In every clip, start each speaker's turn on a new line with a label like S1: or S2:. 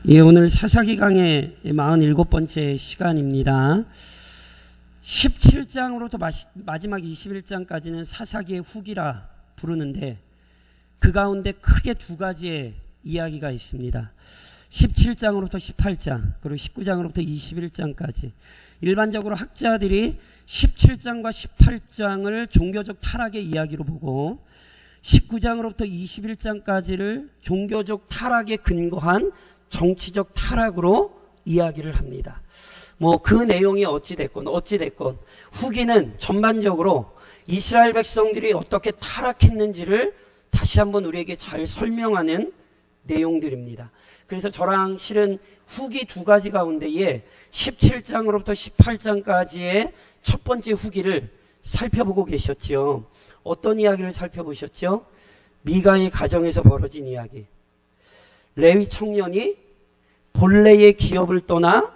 S1: 예, 오늘 사사기 강의 47번째 시간입니다. 17장으로부터 마지막 21장까지는 사사기의 후기라 부르는데 그 가운데 크게 두 가지의 이야기가 있습니다. 17장으로부터 18장 그리고 19장으로부터 21장까지 일반적으로 학자들이 17장과 18장을 종교적 타락의 이야기로 보고 19장으로부터 21장까지를 종교적 타락에 근거한 정치적 타락으로 이야기를 합니다. 그 내용이 어찌됐건 후기는 전반적으로 이스라엘 백성들이 어떻게 타락했는지를 다시 한번 우리에게 잘 설명하는 내용들입니다. 그래서 저랑 실은 후기 두 가지 가운데에 17장으로부터 18장까지의 첫 번째 후기를 살펴보고 계셨죠. 어떤 이야기를 살펴보셨죠? 미가의 가정에서 벌어진 이야기. 레위 청년이 본래의 기업을 떠나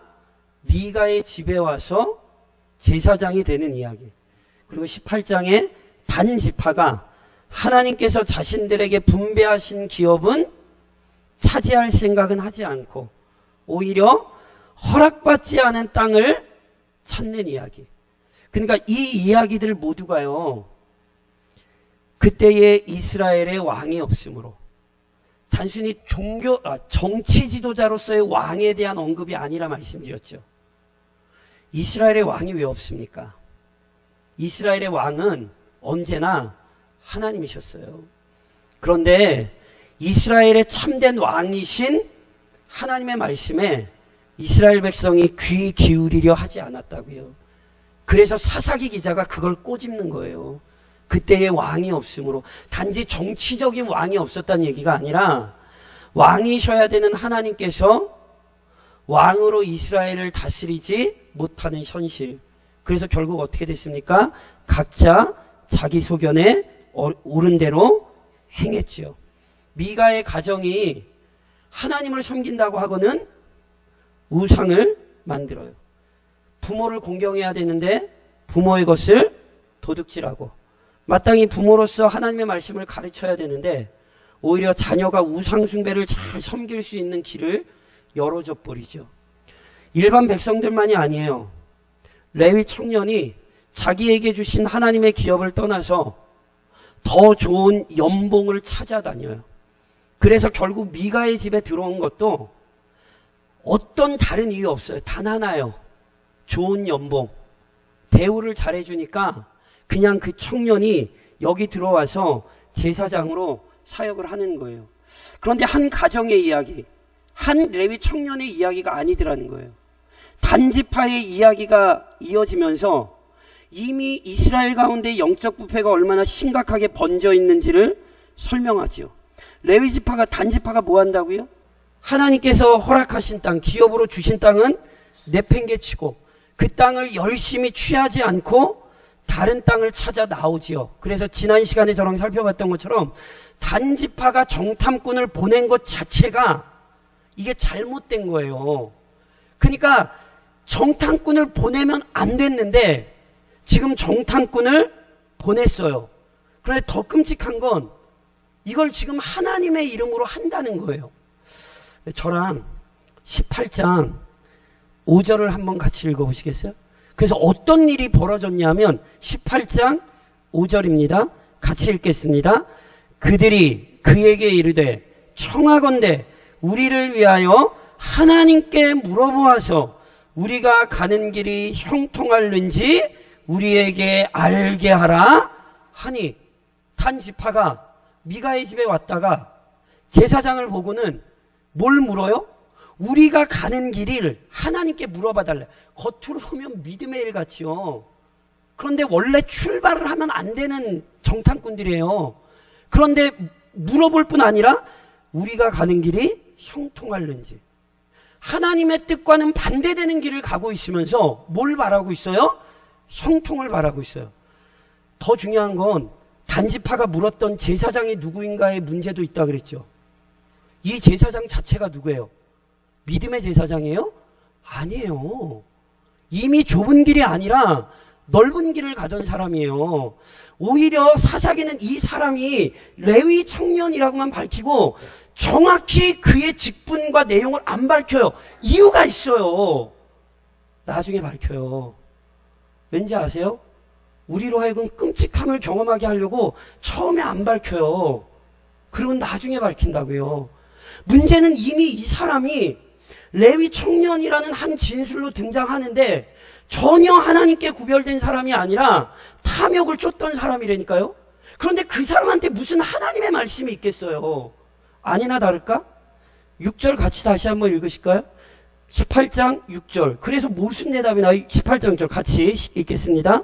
S1: 미가의 집에 와서 제사장이 되는 이야기. 그리고 18장에 단 지파가 하나님께서 자신들에게 분배하신 기업은 차지할 생각은 하지 않고 오히려 허락받지 않은 땅을 찾는 이야기. 그러니까 이 이야기들 모두가요, 그때의 이스라엘의 왕이 없으므로 단순히 정치 지도자로서의 왕에 대한 언급이 아니라 말씀드렸죠. 이스라엘의 왕이 왜 없습니까? 이스라엘의 왕은 언제나 하나님이셨어요. 그런데 이스라엘의 참된 왕이신 하나님의 말씀에 이스라엘 백성이 귀 기울이려 하지 않았다고요. 그래서 사사기 기자가 그걸 꼬집는 거예요. 그때의 왕이 없으므로 단지 정치적인 왕이 없었다는 얘기가 아니라 왕이셔야 되는 하나님께서 왕으로 이스라엘을 다스리지 못하는 현실. 그래서 결국 어떻게 됐습니까? 각자 자기 소견에 옳은 대로 행했죠. 미가의 가정이 하나님을 섬긴다고 하고는 우상을 만들어요. 부모를 공경해야 되는데 부모의 것을 도둑질하고, 마땅히 부모로서 하나님의 말씀을 가르쳐야 되는데 오히려 자녀가 우상 숭배를 잘 섬길 수 있는 길을 열어줘 버리죠. 일반 백성들만이 아니에요. 레위 청년이 자기에게 주신 하나님의 기업을 떠나서 더 좋은 연봉을 찾아다녀요. 그래서 결국 미가의 집에 들어온 것도 어떤 다른 이유 없어요. 단 하나요. 좋은 연봉. 대우를 잘해주니까 그냥 그 청년이 여기 들어와서 제사장으로 사역을 하는 거예요. 그런데 한 가정의 이야기, 한 레위 청년의 이야기가 아니더라는 거예요. 단지파의 이야기가 이어지면서 이미 이스라엘 가운데 영적 부패가 얼마나 심각하게 번져 있는지를 설명하지요. 레위 지파가, 단지파가 뭐 한다고요? 하나님께서 허락하신 땅, 기업으로 주신 땅은 내팽개치고 그 땅을 열심히 취하지 않고 다른 땅을 찾아 나오지요. 그래서 지난 시간에 저랑 살펴봤던 것처럼 단지파가 정탐꾼을 보낸 것 자체가 이게 잘못된 거예요. 그러니까 정탐꾼을 보내면 안 됐는데 지금 정탐꾼을 보냈어요. 그런데 더 끔찍한 건 이걸 지금 하나님의 이름으로 한다는 거예요. 저랑 18장 5절을 한번 같이 읽어보시겠어요? 그래서 어떤 일이 벌어졌냐면 18장 5절입니다. 같이 읽겠습니다. 그들이 그에게 이르되 청하건대 우리를 위하여 하나님께 물어보아서 우리가 가는 길이 형통할는지 우리에게 알게 하라 하니, 단지파가 미가의 집에 왔다가 제사장을 보고는 뭘 물어요? 우리가 가는 길을 하나님께 물어봐달래. 겉으로 보면 믿음의 일 같지요. 그런데 원래 출발을 하면 안 되는 정탐꾼들이에요. 그런데 물어볼 뿐 아니라 우리가 가는 길이 형통할는지, 하나님의 뜻과는 반대되는 길을 가고 있으면서 뭘 바라고 있어요? 형통을 바라고 있어요. 더 중요한 건 단지파가 물었던 제사장이 누구인가의 문제도 있다 그랬죠. 이 제사장 자체가 누구예요? 믿음의 제사장이에요? 아니에요. 이미 좁은 길이 아니라 넓은 길을 가던 사람이에요. 오히려 사사기는 이 사람이 레위 청년이라고만 밝히고 정확히 그의 직분과 내용을 안 밝혀요. 이유가 있어요. 나중에 밝혀요. 왠지 아세요? 우리로 하여금 끔찍함을 경험하게 하려고 처음에 안 밝혀요. 그러면 나중에 밝힌다고요. 문제는 이미 이 사람이 레위 청년이라는 한 진술로 등장하는데 전혀 하나님께 구별된 사람이 아니라 탐욕을 쫓던 사람이라니까요. 그런데 그 사람한테 무슨 하나님의 말씀이 있겠어요? 아니나 다를까? 6절 같이 다시 한번 읽으실까요? 18장 6절. 그래서 무슨 대답이 나요? 18장 6절 같이 읽겠습니다.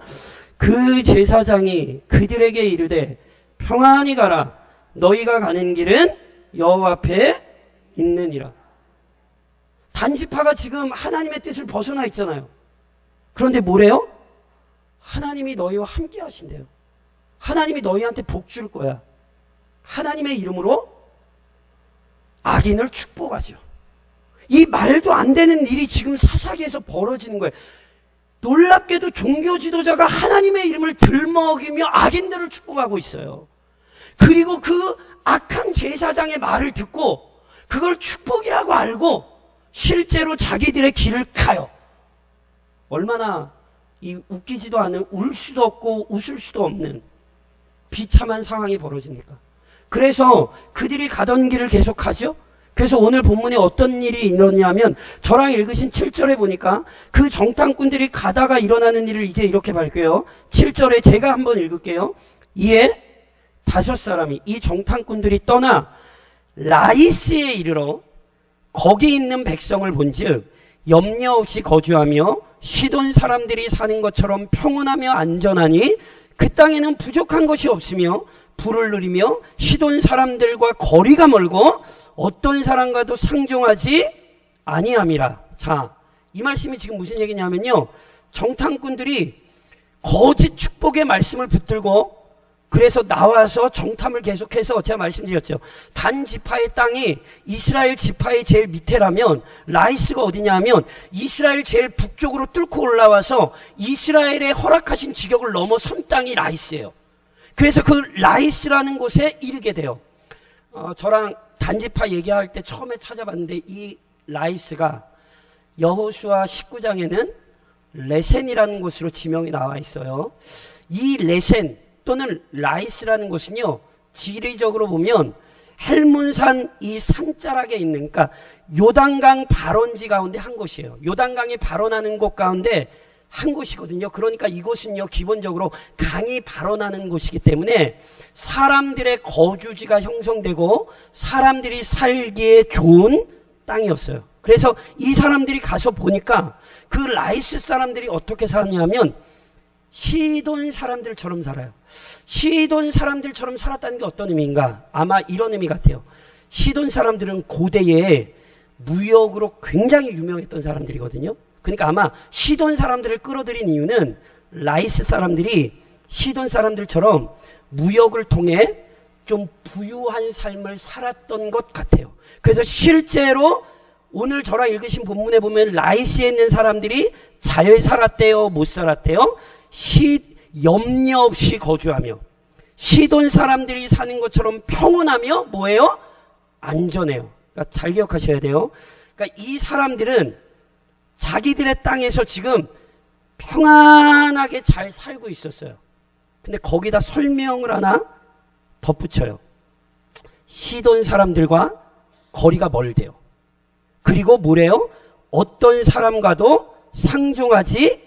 S1: 그 제사장이 그들에게 이르되 평안히 가라. 너희가 가는 길은 여호와 앞에 있느니라. 단지파가 지금 하나님의 뜻을 벗어나 있잖아요. 그런데 뭐래요? 하나님이 너희와 함께 하신대요. 하나님이 너희한테 복 줄 거야. 하나님의 이름으로 악인을 축복하죠. 이 말도 안 되는 일이 지금 사사기에서 벌어지는 거예요. 놀랍게도 종교 지도자가 하나님의 이름을 들먹이며 악인들을 축복하고 있어요. 그리고 그 악한 제사장의 말을 듣고 그걸 축복이라고 알고 실제로 자기들의 길을 가요. 얼마나 이 웃기지도 않은, 울 수도 없고 웃을 수도 없는 비참한 상황이 벌어집니까? 그래서 그들이 가던 길을 계속하죠. 그래서 오늘 본문에 어떤 일이 일어나냐면 저랑 읽으신 7절에 보니까 그 정탐꾼들이 가다가 일어나는 일을 이제 이렇게 밝혀요. 7절에 제가 한번 읽을게요. 이에 5사람이 이 정탐꾼들이 떠나 라이스에 이르러 거기 있는 백성을 본즉 염려 없이 거주하며 시돈 사람들이 사는 것처럼 평온하며 안전하니 그 땅에는 부족한 것이 없으며 불을 누리며 시돈 사람들과 거리가 멀고 어떤 사람과도 상종하지 아니함이라. 자, 이 말씀이 지금 무슨 얘기냐면요, 정탐꾼들이 거짓 축복의 말씀을 붙들고 그래서 나와서 정탐을 계속해서 제가 말씀드렸죠. 단 지파의 땅이 이스라엘 지파의 제일 밑에라면 라이스가 어디냐면 이스라엘 제일 북쪽으로 뚫고 올라와서 이스라엘의 허락하신 지역을 넘어선 땅이 라이스예요. 그래서 그 라이스라는 곳에 이르게 돼요. 저랑 단지파 얘기할 때 처음에 찾아봤는데 이 라이스가 여호수아 19장에는 레센이라는 곳으로 지명이 나와 있어요. 이 레센 또는 라이스라는 곳은요, 지리적으로 보면 헬몬산 이 산자락에 있는, 그러니까 요단강 발원지 가운데 한 곳이에요. 요단강이 발원하는 곳 가운데 한 곳이거든요. 그러니까 이곳은요, 기본적으로 강이 발원하는 곳이기 때문에 사람들의 거주지가 형성되고 사람들이 살기에 좋은 땅이었어요. 그래서 이 사람들이 가서 보니까 그 라이스 사람들이 어떻게 사냐면 시돈 사람들처럼 살아요. 시돈 사람들처럼 살았다는 게 어떤 의미인가? 아마 이런 의미 같아요. 시돈 사람들은 고대에 무역으로 굉장히 유명했던 사람들이거든요. 그러니까 아마 시돈 사람들을 끌어들인 이유는 라이스 사람들이 시돈 사람들처럼 무역을 통해 좀 부유한 삶을 살았던 것 같아요. 그래서 실제로 오늘 저랑 읽으신 본문에 보면 라이스에 있는 사람들이 잘 살았대요, 못 살았대요? 염려 없이 거주하며 시돈 사람들이 사는 것처럼 평온하며 뭐예요? 안전해요. 그러니까 잘 기억하셔야 돼요. 그러니까 이 사람들은 자기들의 땅에서 지금 평안하게 잘 살고 있었어요. 근데 거기다 설명을 하나 덧붙여요. 시돈 사람들과 거리가 멀대요. 그리고 뭐래요? 어떤 사람과도 상종하지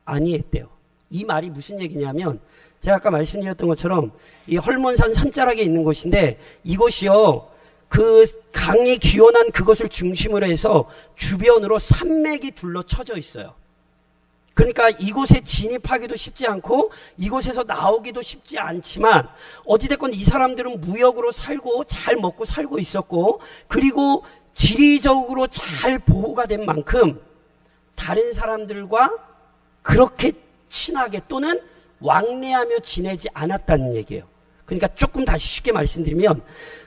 S1: 아니했대요. 이 말이 무슨 얘기냐면 제가 아까 말씀드렸던 것처럼 이 헐몬산 산자락에 있는 곳인데 이곳이요, 그 강이 기원한 그것을 중심으로 해서 주변으로 산맥이 둘러쳐져 있어요. 그러니까 이곳에 진입하기도 쉽지 않고 이곳에서 나오기도 쉽지 않지만 어찌됐건 이 사람들은 무역으로 살고 잘 먹고 살고 있었고 그리고 지리적으로 잘 보호가 된 만큼 다른 사람들과 그렇게 친하게 또는 왕래하며 지내지 않았다는 얘기예요. 그러니까 조금 다시 쉽게 말씀드리면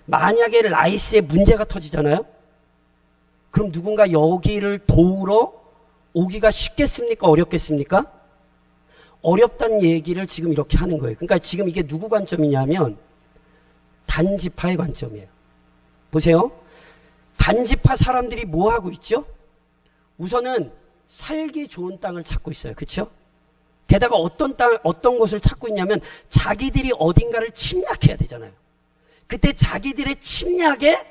S1: 만약에 라이스에 문제가 터지잖아요. 그럼 누군가 여기를 도우러 오기가 쉽겠습니까? 어렵겠습니까? 어렵다는 얘기를 지금 이렇게 하는 거예요. 그러니까 지금 이게 누구 관점이냐면 단지파의 관점이에요. 보세요. 단지파 사람들이 뭐 하고 있죠? 우선은 살기 좋은 땅을 찾고 있어요. 그렇죠? 게다가 어떤 곳을 찾고 있냐면 자기들이 어딘가를 침략해야 되잖아요. 그때 자기들의 침략에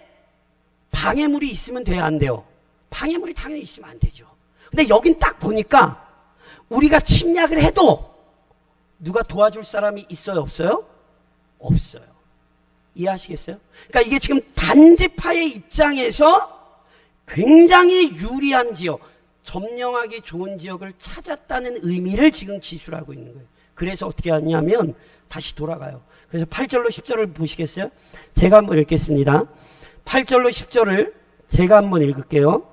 S1: 방해물이 있으면 돼야 안 돼요? 방해물이 당연히 있으면 안 되죠. 근데 여긴 딱 보니까 우리가 침략을 해도 누가 도와줄 사람이 있어요? 없어요? 없어요. 이해하시겠어요? 그러니까 이게 지금 단지파의 입장에서 굉장히 유리한 지역, 점령하기 좋은 지역을 찾았다는 의미를 지금 기술하고 있는 거예요. 그래서 어떻게 하냐면 다시 돌아가요. 그래서 8절로 10절을 보시겠어요? 제가 한번 읽겠습니다. 8절로 10절을 제가 한번 읽을게요.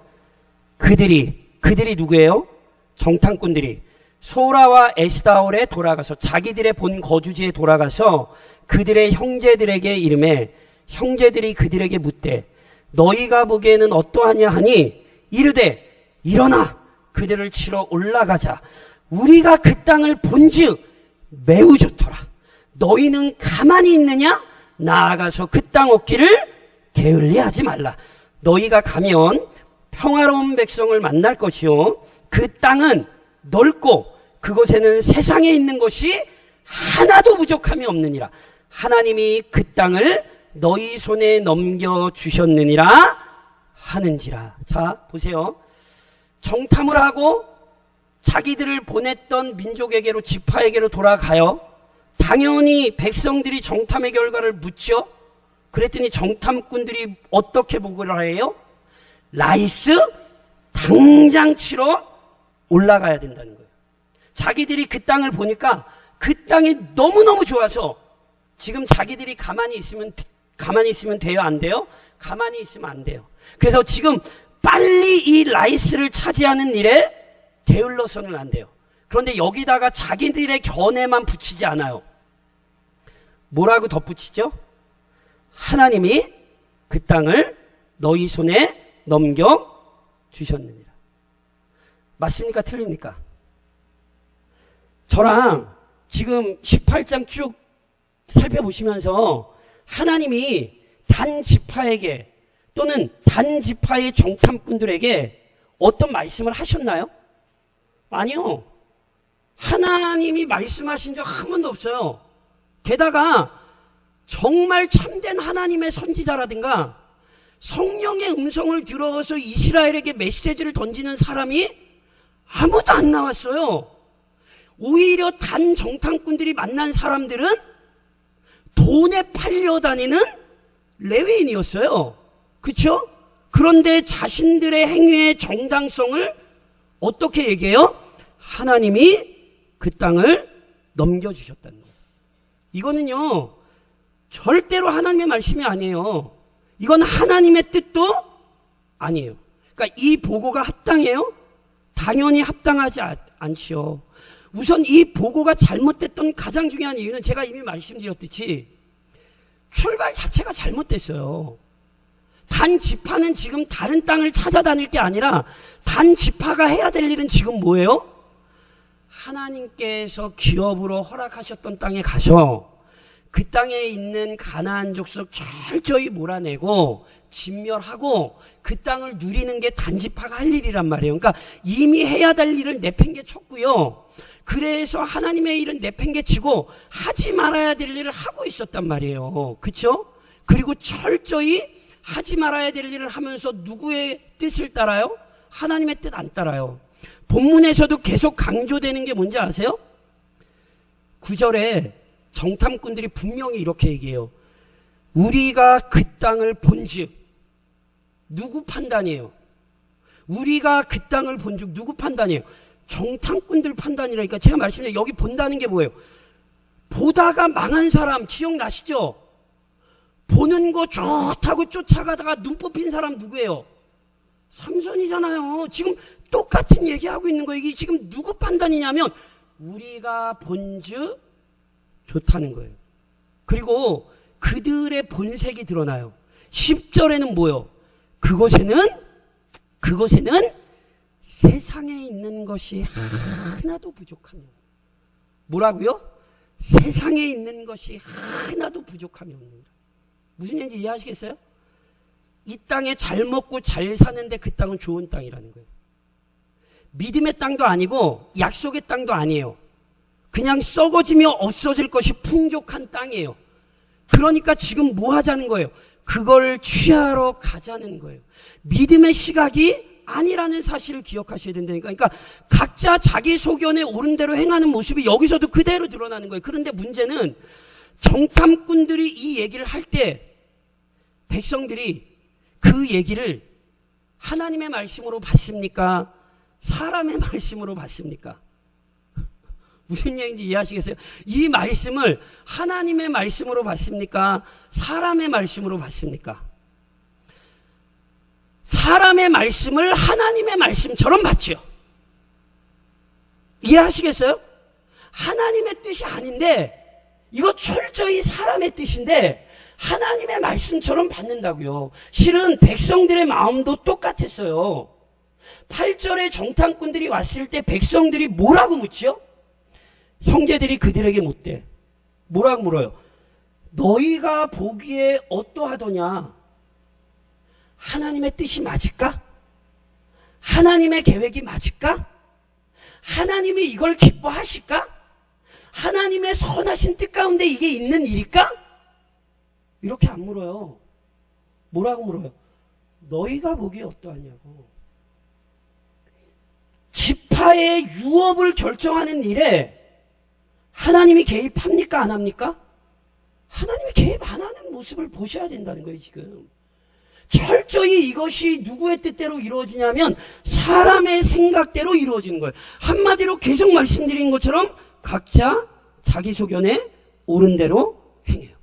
S1: 그들이 누구예요? 정탐꾼들이 소라와 에스다올에 돌아가서 자기들의 본 거주지에 돌아가서 그들의 형제들에게 이르매 형제들이 그들에게 묻되 너희가 보기에는 어떠하냐 하니 이르되 일어나 그들을 치러 올라가자. 우리가 그 땅을 본즉 매우 좋더라. 너희는 가만히 있느냐? 나아가서 그 땅 얻기를 게을리하지 말라. 너희가 가면 평화로운 백성을 만날 것이요 그 땅은 넓고 그곳에는 세상에 있는 것이 하나도 부족함이 없느니라. 하나님이 그 땅을 너희 손에 넘겨주셨느니라 하는지라. 자, 보세요. 정탐을 하고 자기들을 보냈던 민족에게로 지파에게로 돌아가요. 당연히 백성들이 정탐의 결과를 묻죠. 그랬더니 정탐꾼들이 어떻게 보고를 해요? 라이스 당장 치러 올라가야 된다는 거예요. 자기들이 그 땅을 보니까 그 땅이 너무너무 좋아서 지금 자기들이 가만히 있으면 돼요? 안 돼요? 가만히 있으면 안 돼요. 그래서 지금 빨리 이 라이스를 차지하는 일에 게을러서는 안 돼요. 그런데 여기다가 자기들의 견해만 붙이지 않아요. 뭐라고 덧붙이죠? 하나님이 그 땅을 너희 손에 넘겨주셨느니라. 맞습니까? 틀립니까? 저랑 지금 18장 쭉 살펴보시면서 하나님이 단 지파에게 또는 단 지파의 정탐꾼들에게 어떤 말씀을 하셨나요? 아니요. 하나님이 말씀하신 적 한 번도 없어요. 게다가 정말 참된 하나님의 선지자라든가 성령의 음성을 들어서 이스라엘에게 메시지를 던지는 사람이 아무도 안 나왔어요. 오히려 단 정탐꾼들이 만난 사람들은 돈에 팔려다니는 레위인이었어요. 그렇죠? 그런데 자신들의 행위의 정당성을 어떻게 얘기해요? 하나님이 그 땅을 넘겨주셨다는 거예요. 이거는요 절대로 하나님의 말씀이 아니에요. 이건 하나님의 뜻도 아니에요. 그러니까 이 보고가 합당해요? 당연히 합당하지 않지요. 우선 이 보고가 잘못됐던 가장 중요한 이유는 제가 이미 말씀드렸듯이 출발 자체가 잘못됐어요. 단 지파는 지금 다른 땅을 찾아다닐 게 아니라 단 지파가 해야 될 일은 지금 뭐예요? 하나님께서 기업으로 허락하셨던 땅에 가서 그 땅에 있는 가나안 족속 철저히 몰아내고 진멸하고 그 땅을 누리는 게 단지파가 할 일이란 말이에요. 그러니까 이미 해야 될 일을 내팽개쳤고요. 그래서 하나님의 일은 내팽개치고 하지 말아야 될 일을 하고 있었단 말이에요. 그렇죠? 그리고 철저히 하지 말아야 될 일을 하면서 누구의 뜻을 따라요? 하나님의 뜻 안 따라요. 본문에서도 계속 강조되는 게 뭔지 아세요? 9절에 정탐꾼들이 분명히 이렇게 얘기해요. 우리가 그 땅을 본즉 누구 판단이에요? 우리가 그 땅을 본즉 누구 판단이에요? 정탐꾼들 판단이라니까. 제가 말씀드린 여기 본다는 게 뭐예요? 보다가 망한 사람 기억나시죠? 보는 거 좋다고 쫓아가다가 눈 뽑힌 사람 누구예요? 삼손이잖아요. 지금 똑같은 얘기하고 있는 거예요. 이게 지금 누구 판단이냐면 우리가 본즉 좋다는 거예요. 그리고 그들의 본색이 드러나요. 10절에는 뭐요? 그곳에는 세상에 있는 것이 하나도 부족하며. 뭐라고요? 세상에 있는 것이 하나도 부족함이 없느니라. 무슨 얘기인지 이해하시겠어요? 이 땅에 잘 먹고 잘 사는데 그 땅은 좋은 땅이라는 거예요. 믿음의 땅도 아니고 약속의 땅도 아니에요. 그냥 썩어지며 없어질 것이 풍족한 땅이에요. 그러니까 지금 뭐 하자는 거예요? 그걸 취하러 가자는 거예요. 믿음의 시각이 아니라는 사실을 기억하셔야 된다니까. 그러니까 각자 자기 소견에 옳은 대로 행하는 모습이 여기서도 그대로 드러나는 거예요. 그런데 문제는 정탐꾼들이 이 얘기를 할 때 백성들이 그 얘기를 하나님의 말씀으로 받습니까? 사람의 말씀으로 받습니까? 무슨 얘기인지 이해하시겠어요? 이 말씀을 하나님의 말씀으로 받습니까? 사람의 말씀으로 받습니까? 사람의 말씀을 하나님의 말씀처럼 받죠. 이해하시겠어요? 하나님의 뜻이 아닌데 이거 철저히 사람의 뜻인데 하나님의 말씀처럼 받는다고요. 실은 백성들의 마음도 똑같았어요. 8절에 정탐꾼들이 왔을 때 백성들이 뭐라고 묻죠? 형제들이 그들에게 묻되 뭐라고 물어요? 너희가 보기에 어떠하더냐? 하나님의 뜻이 맞을까? 하나님의 계획이 맞을까? 하나님이 이걸 기뻐하실까? 하나님의 선하신 뜻 가운데 이게 있는 일일까? 이렇게 안 물어요. 뭐라고 물어요? 너희가 보기에 어떠하냐고. 지파의 유업을 결정하는 일에 하나님이 개입합니까? 안 합니까? 하나님이 개입 안 하는 모습을 보셔야 된다는 거예요, 지금. 철저히 이것이 누구의 뜻대로 이루어지냐면 사람의 생각대로 이루어지는 거예요. 한마디로 계속 말씀드린 것처럼 각자 자기 소견에 옳은 대로 행해요.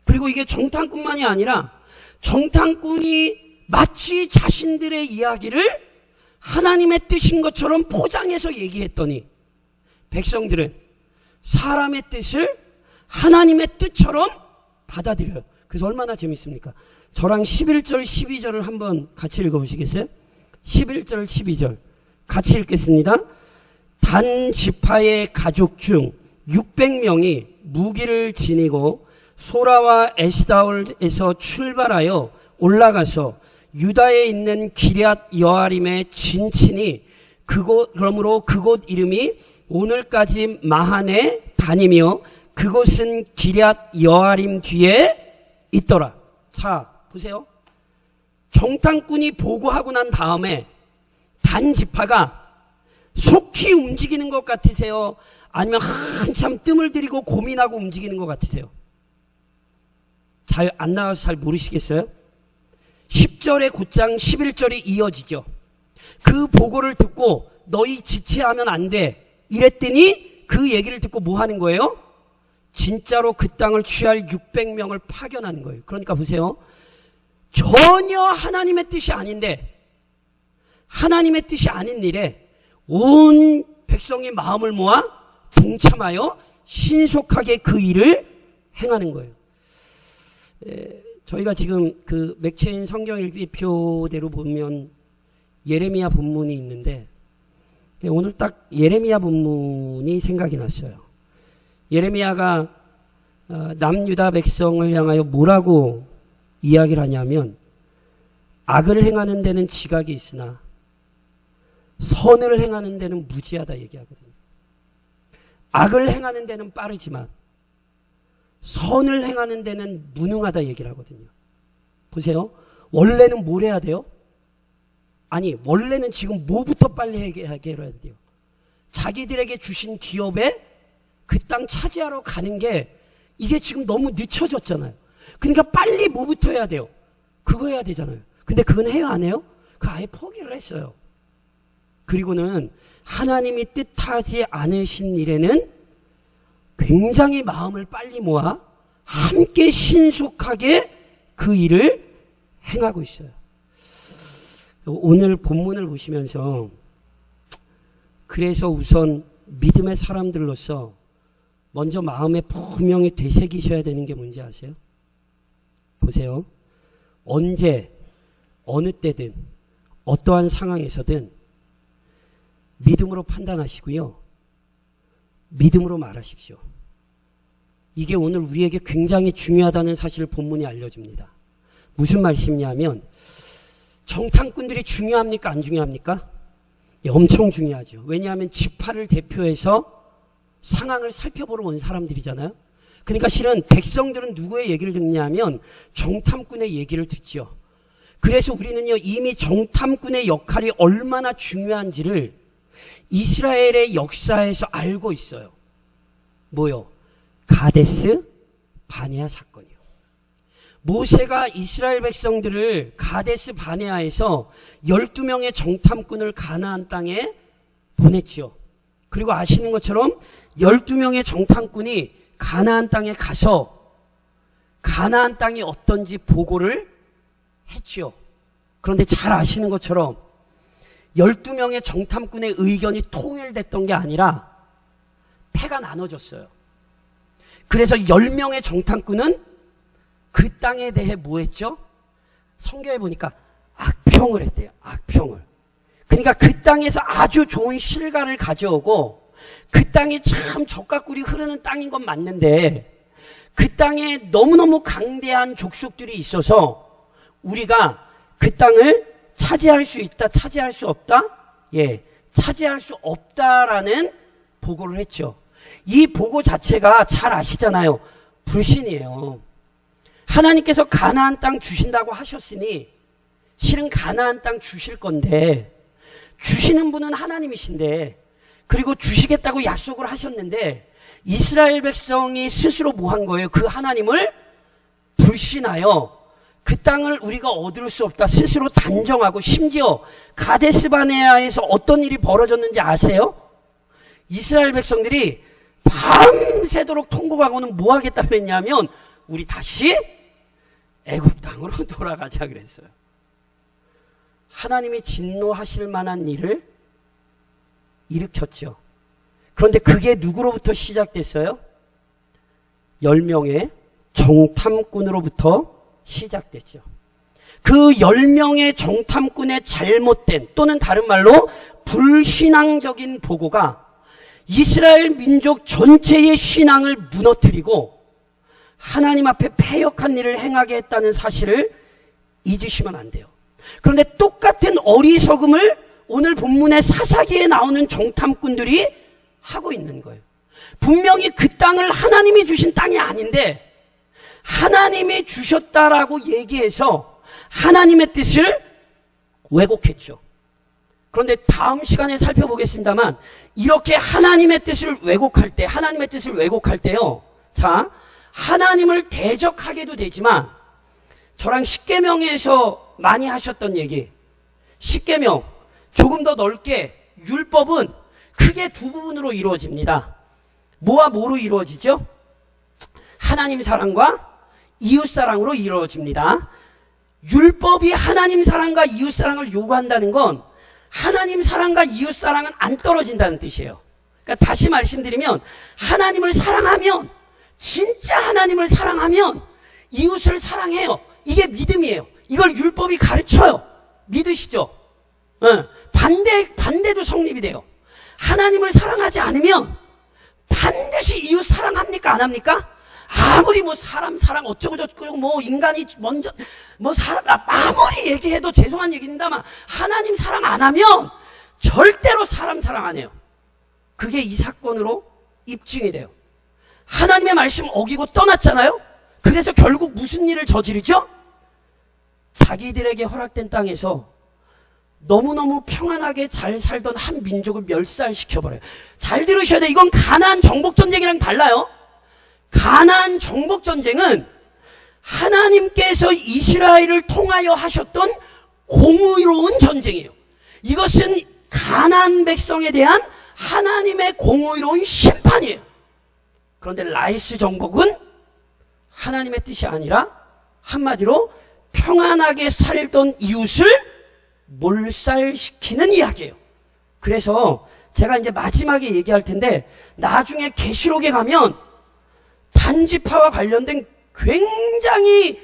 S1: 그리고 이게 정탐꾼만이 아니라 정탐꾼이 마치 자신들의 이야기를 하나님의 뜻인 것처럼 포장해서 얘기했더니 백성들은 사람의 뜻을 하나님의 뜻처럼 받아들여요. 그래서 얼마나 재밌습니까? 저랑 11절, 12절을 한번 같이 읽어보시겠어요? 11절, 12절 같이 읽겠습니다. 단 지파의 가족 중 600명이 무기를 지니고 소라와 에스다올에서 출발하여 올라가서 유다에 있는 기럇 여아림에 진친이 그러므로 그곳 이름이 오늘까지 마한에 다니며 그곳은 기럇 여아림 뒤에 있더라. 자, 보세요. 정탐꾼이 보고하고 난 다음에 단 지파가 속히 움직이는 것 같으세요? 아니면 한참 뜸을 들이고 고민하고 움직이는 것 같으세요? 잘 안 나와서 잘 모르시겠어요? 10절에 곧장 11절이 이어지죠. 그 보고를 듣고 너희 지체하면 안 돼 이랬더니 그 얘기를 듣고 뭐 하는 거예요? 진짜로 그 땅을 취할 600명을 파견하는 거예요. 그러니까 보세요. 전혀 하나님의 뜻이 아닌데 하나님의 뜻이 아닌 일에 온 백성이 마음을 모아 동참하여 신속하게 그 일을 행하는 거예요. 저희가 지금 그 맥체인 성경 일기표대로 보면 예레미야 본문이 있는데 오늘 딱 예레미야 본문이 생각이 났어요. 예레미야가 남유다 백성을 향하여 뭐라고 이야기를 하냐면 악을 행하는 데는 지각이 있으나 선을 행하는 데는 무지하다 얘기하거든요. 악을 행하는 데는 빠르지만 선을 행하는 데는 무능하다 얘기를 하거든요. 보세요. 원래는 뭘 해야 돼요? 아니, 원래는 지금 뭐부터 빨리 해결해야 돼요? 자기들에게 주신 기업에 그 땅 차지하러 가는 게 이게 지금 너무 늦춰졌잖아요. 그러니까 빨리 뭐부터 해야 돼요? 그거 해야 되잖아요. 근데 그건 해요, 안 해요? 그 아예 포기를 했어요. 그리고는 하나님이 뜻하지 않으신 일에는 굉장히 마음을 빨리 모아 함께 신속하게 그 일을 행하고 있어요. 오늘 본문을 보시면서 그래서 우선 믿음의 사람들로서 먼저 마음에 분명히 되새기셔야 되는 게 뭔지 아세요? 보세요. 언제 어느 때든 어떠한 상황에서든 믿음으로 판단하시고요. 믿음으로 말하십시오. 이게 오늘 우리에게 굉장히 중요하다는 사실을 본문이 알려줍니다. 무슨 말씀이냐면 정탐꾼들이 중요합니까? 안 중요합니까? 예, 엄청 중요하죠. 왜냐하면 지파를 대표해서 상황을 살펴보러 온 사람들이잖아요. 그러니까 실은 백성들은 누구의 얘기를 듣냐면 정탐꾼의 얘기를 듣죠. 그래서 우리는요, 이미 정탐꾼의 역할이 얼마나 중요한지를 이스라엘의 역사에서 알고 있어요. 뭐요? 가데스 바네아 사건이요. 모세가 이스라엘 백성들을 가데스 바네아에서 12명의 정탐꾼을 가나안 땅에 보냈지요. 그리고 아시는 것처럼 12명의 정탐꾼이 가나안 땅에 가서 가나안 땅이 어떤지 보고를 했지요. 그런데 잘 아시는 것처럼 12명의 정탐꾼의 의견이 통일됐던 게 아니라 패가 나눠졌어요. 그래서 10명의 정탐꾼은 그 땅에 대해 뭐 했죠? 성경에 보니까 악평을 했대요. 악평을. 그러니까 그 땅에서 아주 좋은 실과를 가져오고 그 땅이 참 젖과 꿀이 흐르는 땅인 건 맞는데 그 땅에 너무너무 강대한 족속들이 있어서 우리가 그 땅을 차지할 수 있다, 차지할 수 없다? 예, 차지할 수 없다라는 보고를 했죠. 이 보고 자체가 잘 아시잖아요. 불신이에요. 하나님께서 가나안 땅 주신다고 하셨으니 실은 가나안 땅 주실 건데 주시는 분은 하나님이신데 그리고 주시겠다고 약속을 하셨는데 이스라엘 백성이 스스로 뭐 한 거예요? 그 하나님을 불신하여 그 땅을 우리가 얻을 수 없다 스스로 단정하고 심지어 가데스 바네아에서 어떤 일이 벌어졌는지 아세요? 이스라엘 백성들이 밤새도록 통곡하고는 뭐 하겠다고 했냐면 우리 다시 애굽 땅으로 돌아가자 그랬어요. 하나님이 진노하실 만한 일을 일으켰죠. 그런데 그게 누구로부터 시작됐어요? 10명의 정탐꾼으로부터 시작됐죠. 그 10명의 정탐꾼의 잘못된 또는 다른 말로 불신앙적인 보고가 이스라엘 민족 전체의 신앙을 무너뜨리고 하나님 앞에 패역한 일을 행하게 했다는 사실을 잊으시면 안 돼요. 그런데 똑같은 어리석음을 오늘 본문의 사사기에 나오는 정탐꾼들이 하고 있는 거예요. 분명히 그 땅을 하나님이 주신 땅이 아닌데 하나님이 주셨다라고 얘기해서 하나님의 뜻을 왜곡했죠. 그런데 다음 시간에 살펴보겠습니다만 이렇게 하나님의 뜻을 왜곡할 때요. 자, 하나님을 대적하게도 되지만 저랑 십계명에서 많이 하셨던 얘기, 십계명 조금 더 넓게 율법은 크게 두 부분으로 이루어집니다. 뭐와 뭐로 이루어지죠? 하나님 사랑과 이웃 사랑으로 이루어집니다. 율법이 하나님 사랑과 이웃 사랑을 요구한다는 건 하나님 사랑과 이웃 사랑은 안 떨어진다는 뜻이에요. 그러니까 다시 말씀드리면 하나님을 사랑하면 진짜 하나님을 사랑하면 이웃을 사랑해요. 이게 믿음이에요. 이걸 율법이 가르쳐요. 믿으시죠? 반대도 성립이 돼요. 하나님을 사랑하지 않으면 반드시 이웃 사랑합니까? 안 합니까? 아무리 뭐 사람 사랑 어쩌고저쩌고 뭐 인간이 먼저 뭐 사람 아무리 얘기해도 죄송한 얘기입니다만 하나님 사랑 안 하면 절대로 사람 사랑 안 해요. 그게 이 사건으로 입증이 돼요. 하나님의 말씀 어기고 떠났잖아요. 그래서 결국 무슨 일을 저지르죠? 자기들에게 허락된 땅에서 너무너무 평안하게 잘 살던 한 민족을 멸살시켜버려요. 잘 들으셔야 돼요. 이건 가나안 정복전쟁이랑 달라요. 가나안 정복전쟁은 하나님께서 이스라엘을 통하여 하셨던 공의로운 전쟁이에요. 이것은 가나안 백성에 대한 하나님의 공의로운 심판이에요. 그런데 라이스 정복은 하나님의 뜻이 아니라 한마디로 평안하게 살던 이웃을 몰살시키는 이야기예요. 그래서 제가 이제 마지막에 얘기할 텐데 나중에 계시록에 가면 단지파와 관련된 굉장히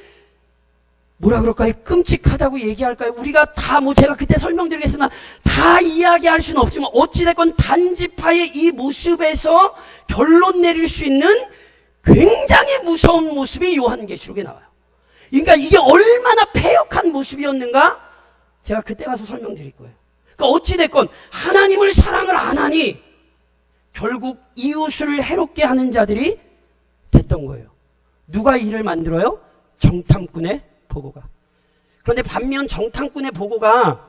S1: 뭐라 그럴까요? 끔찍하다고 얘기할까요? 우리가 다 뭐 제가 그때 설명드리겠지만 다 이야기할 수는 없지만 어찌됐건 단지파의 이 모습에서 결론 내릴 수 있는 굉장히 무서운 모습이 요한계시록에 나와요. 그러니까 이게 얼마나 패역한 모습이었는가? 제가 그때 가서 설명드릴 거예요. 그러니까 어찌됐건 하나님을 사랑을 안 하니 결국 이웃을 해롭게 하는 자들이 됐던 거예요. 누가 이를 만들어요? 정탐꾼의 보고가. 그런데 반면 정탐꾼의 보고가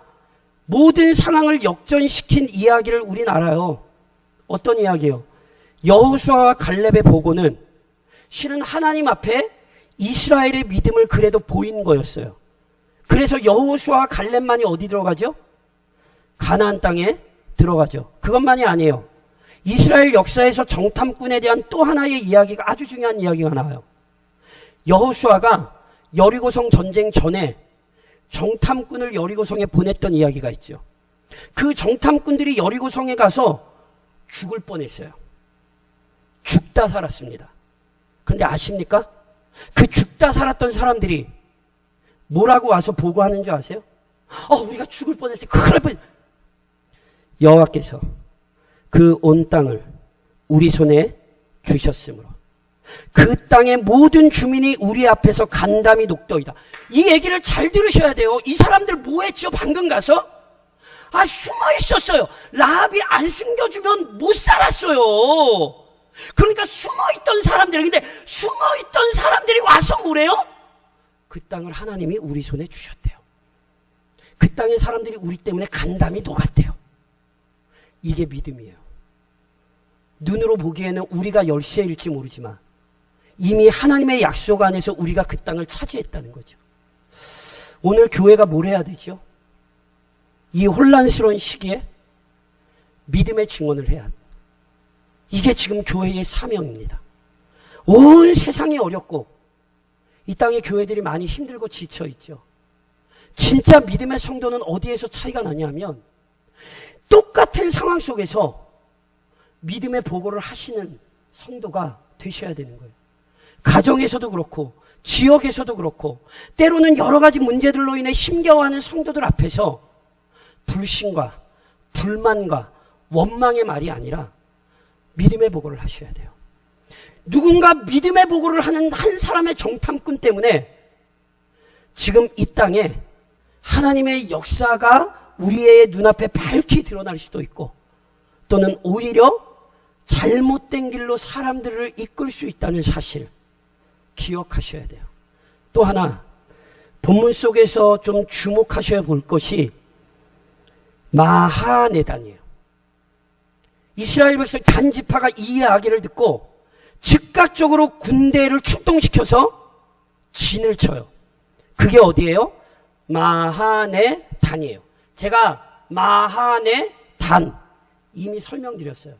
S1: 모든 상황을 역전시킨 이야기를 우린 알아요. 어떤 이야기예요? 여호수아와 갈렙의 보고는 실은 하나님 앞에 이스라엘의 믿음을 그래도 보인 거였어요. 그래서 여호수아와 갈렙만이 어디 들어가죠? 가나안 땅에 들어가죠. 그것만이 아니에요. 이스라엘 역사에서 정탐꾼에 대한 또 하나의 이야기가 아주 중요한 이야기가 나와요. 여호수아가 여리고성 전쟁 전에 정탐꾼을 여리고성에 보냈던 이야기가 있죠. 그 정탐꾼들이 여리고성에 가서 죽을 뻔했어요. 죽다 살았습니다. 그런데 아십니까? 그 죽다 살았던 사람들이 뭐라고 와서 보고하는 줄 아세요? 우리가 죽을 뻔했어요. 큰일 날 뻔. 여호와께서 그 온 땅을 우리 손에 주셨으므로 그 땅의 모든 주민이 우리 앞에서 간담이 녹더이다. 이 얘기를 잘 들으셔야 돼요. 이 사람들 뭐 했죠? 방금 가서? 숨어 있었어요. 라합이 안 숨겨주면 못 살았어요. 그러니까 숨어있던 사람들이, 근데 숨어있던 사람들이 와서 뭐래요? 그 땅을 하나님이 우리 손에 주셨대요. 그 땅의 사람들이 우리 때문에 간담이 녹았대요. 이게 믿음이에요. 눈으로 보기에는 우리가 열세일지 모르지만 이미 하나님의 약속 안에서 우리가 그 땅을 차지했다는 거죠. 오늘 교회가 뭘 해야 되죠? 이 혼란스러운 시기에 믿음의 증언을 해야 합니다. 이게 지금 교회의 사명입니다. 온 세상이 어렵고 이 땅의 교회들이 많이 힘들고 지쳐 있죠. 진짜 믿음의 성도는 어디에서 차이가 나냐면 똑같은 상황 속에서 믿음의 보고를 하시는 성도가 되셔야 되는 거예요. 가정에서도 그렇고 지역에서도 그렇고 때로는 여러 가지 문제들로 인해 힘겨워하는 성도들 앞에서 불신과 불만과 원망의 말이 아니라 믿음의 보고를 하셔야 돼요. 누군가 믿음의 보고를 하는 한 사람의 정탐꾼 때문에 지금 이 땅에 하나님의 역사가 우리의 눈앞에 밝히 드러날 수도 있고 또는 오히려 잘못된 길로 사람들을 이끌 수 있다는 사실 기억하셔야 돼요. 또 하나 본문 속에서 좀 주목하셔야 볼 것이 마하네단이에요. 이스라엘 백성 단지파가 이 이야기를 듣고 즉각적으로 군대를 출동시켜서 진을 쳐요. 그게 어디예요? 마하네단이에요. 제가 마하네단 이미 설명드렸어요.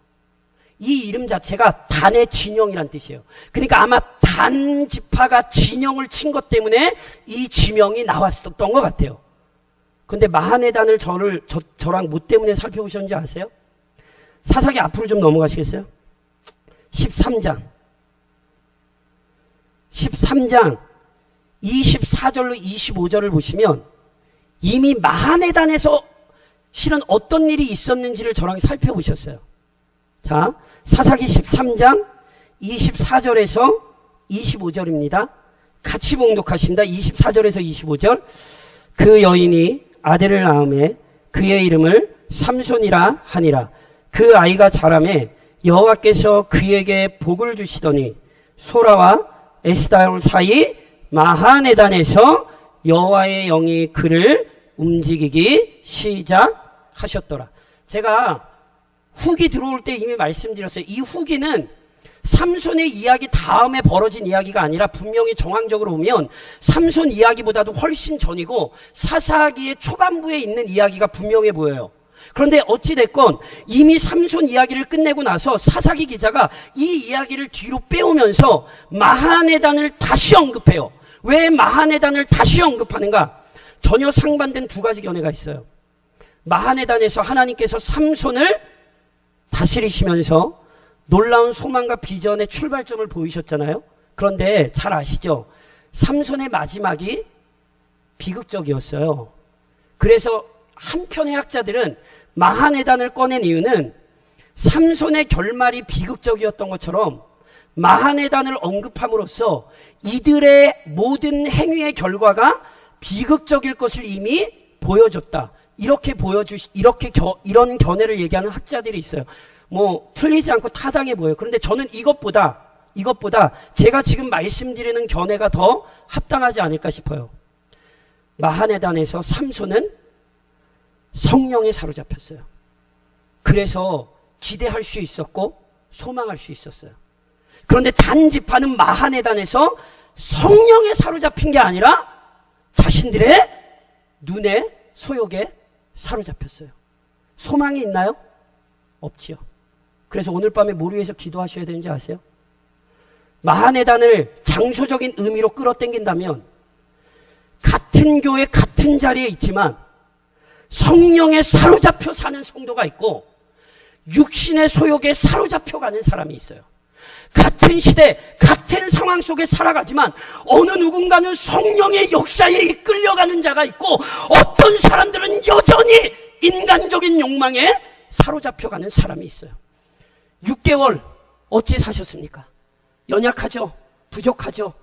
S1: 이 이름 자체가 단의 진영이란 뜻이에요. 그러니까 아마 단 지파가 진영을 친 것 때문에 이 지명이 나왔었던 것 같아요. 근데 마하네단을 저랑 뭐 때문에 살펴보셨는지 아세요? 사사기 앞으로 좀 넘어가시겠어요? 13장 24절로 25절을 보시면 이미 마하네단에서 실은 어떤 일이 있었는지를 저랑 살펴보셨어요. 자, 사사기 13장 24절에서 25절입니다. 같이 봉독하십니다. 24절에서 25절. 그 여인이 아들을 낳음에 그의 이름을 삼손이라 하니라. 그 아이가 자라매 여호와께서 그에게 복을 주시더니 소라와 에스다올 사이 마하네단에서 여호와의 영이 그를 움직이기 시작하셨더라. 제가 후기 들어올 때 이미 말씀드렸어요. 이 후기는 삼손의 이야기 다음에 벌어진 이야기가 아니라 분명히 정황적으로 보면 삼손 이야기보다도 훨씬 전이고 사사기의 초반부에 있는 이야기가 분명해 보여요. 그런데 어찌됐건 이미 삼손 이야기를 끝내고 나서 사사기 기자가 이 이야기를 뒤로 빼오면서 마하네단을 다시 언급해요. 왜 마하네단을 다시 언급하는가? 전혀 상반된 두 가지 견해가 있어요. 마하네단에서 하나님께서 삼손을 다스리시면서 놀라운 소망과 비전의 출발점을 보이셨잖아요. 그런데 잘 아시죠? 삼손의 마지막이 비극적이었어요. 그래서 한편의 학자들은 마하네단을 꺼낸 이유는 삼손의 결말이 비극적이었던 것처럼 마하네단을 언급함으로써 이들의 모든 행위의 결과가 비극적일 것을 이미 보여줬다. 이런 견해를 얘기하는 학자들이 있어요. 뭐 틀리지 않고 타당해 보여요. 그런데 저는 이것보다 제가 지금 말씀드리는 견해가 더 합당하지 않을까 싶어요. 마하네단에서 삼손은 성령에 사로잡혔어요. 그래서 기대할 수 있었고 소망할 수 있었어요. 그런데 단지파는 마하네단에서 성령에 사로잡힌 게 아니라 자신들의 눈에 소욕에 사로잡혔어요. 소망이 있나요? 없지요. 그래서 오늘 밤에 뭘 위해서 기도하셔야 되는지 아세요? 마하네단을 장소적인 의미로 끌어당긴다면 같은 교회 같은 자리에 있지만 성령에 사로잡혀 사는 성도가 있고 육신의 소욕에 사로잡혀가는 사람이 있어요. 같은 시대, 같은 상황 속에 살아가지만 어느 누군가는 성령의 역사에 이끌려가는 자가 있고 어떤 사람들은 여전히 인간적인 욕망에 사로잡혀가는 사람이 있어요. 6개월 어찌 사셨습니까? 연약하죠? 부족하죠?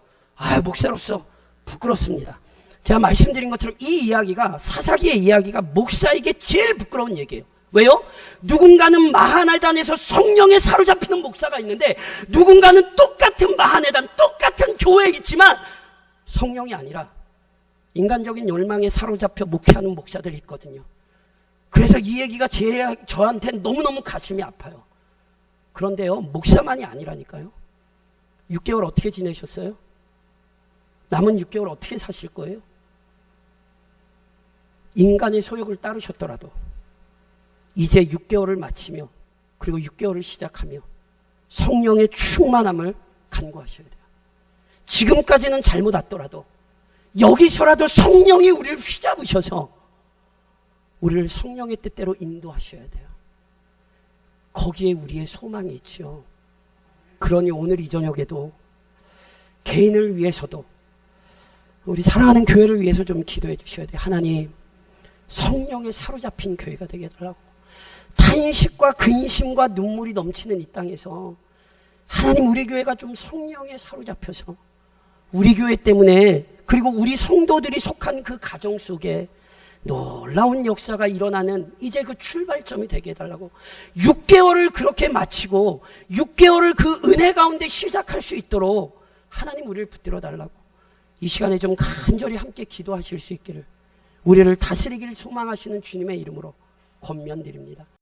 S1: 목사로서 부끄럽습니다. 제가 말씀드린 것처럼 이 이야기가, 사사기의 이야기가 목사에게 제일 부끄러운 얘기예요. 왜요? 누군가는 마하네단에서 성령에 사로잡히는 목사가 있는데 누군가는 똑같은 마하네단, 똑같은 교회에 있지만 성령이 아니라 인간적인 열망에 사로잡혀 목회하는 목사들이 있거든요. 그래서 이 얘기가 저한테는 너무너무 가슴이 아파요. 그런데요, 목사만이 아니라니까요. 6개월 어떻게 지내셨어요? 남은 6개월 어떻게 사실 거예요? 인간의 소욕을 따르셨더라도 이제 6개월을 마치며 그리고 6개월을 시작하며 성령의 충만함을 간구하셔야 돼요. 지금까지는 잘못 왔더라도 여기서라도 성령이 우리를 휘잡으셔서 우리를 성령의 뜻대로 인도하셔야 돼요. 거기에 우리의 소망이 있지요. 그러니 오늘 이 저녁에도 개인을 위해서도 우리 사랑하는 교회를 위해서 좀 기도해 주셔야 돼요. 하나님, 성령에 사로잡힌 교회가 되게 해달라고. 탄식과 근심과 눈물이 넘치는 이 땅에서 하나님, 우리 교회가 좀 성령에 사로잡혀서 우리 교회 때문에 그리고 우리 성도들이 속한 그 가정 속에 놀라운 역사가 일어나는 이제 그 출발점이 되게 해달라고. 6개월을 그렇게 마치고 6개월을 그 은혜 가운데 시작할 수 있도록 하나님 우리를 붙들어 달라고. 이 시간에 좀 간절히 함께 기도하실 수 있기를 우리를 다스리기를 소망하시는 주님의 이름으로 권면드립니다.